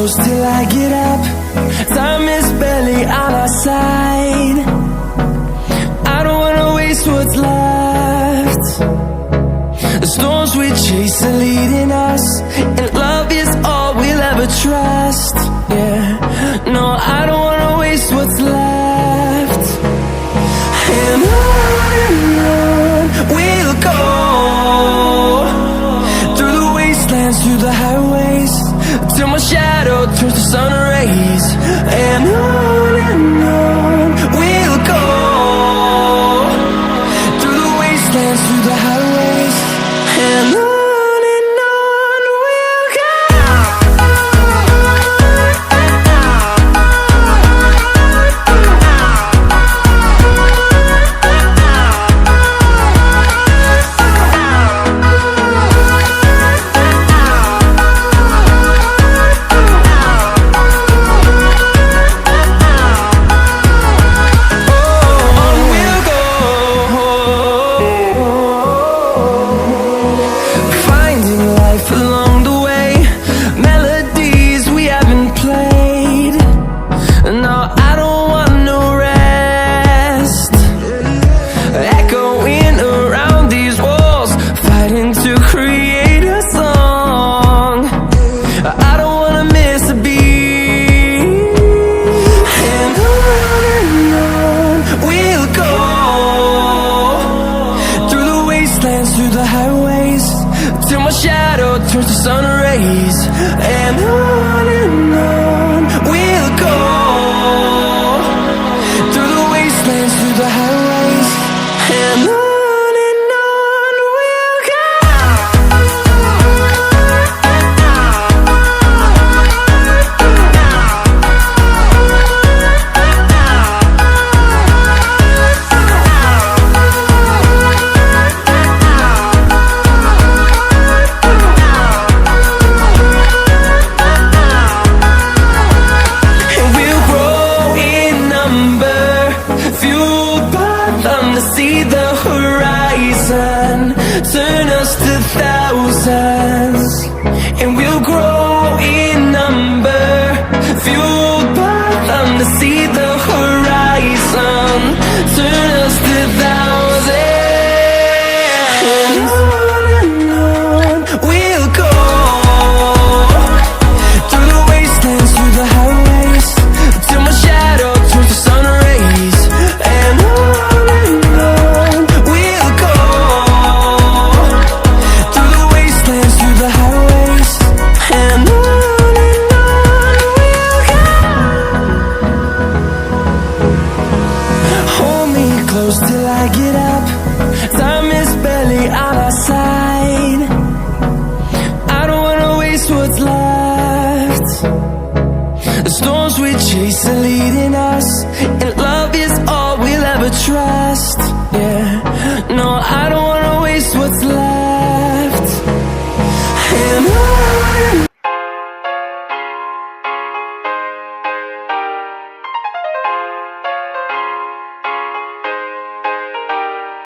close till I get up. Time is barely on our side. I don't wanna waste what's left. The storms we chase are leading us, and love is all we'll ever trust. Yeah, no, I don't wanna waste what's left. And on we'll go, through the wastelands, through the highways, till my shadow turns to sun rays. And on we'll go, through the wastelands, through the highways, and on we'll go. Through the highways, till my shadow turns to sun rays. And on we'll go, through the wastelands, through the highways, and on we'll go. See the horizon, turn us to thousands, and we'll grow in number, fueled by them. To see the horizon, turn us to thousands, and on we'll go, through the wastelands, through the highways, till my shadow turns to sun rays. And close till I get up.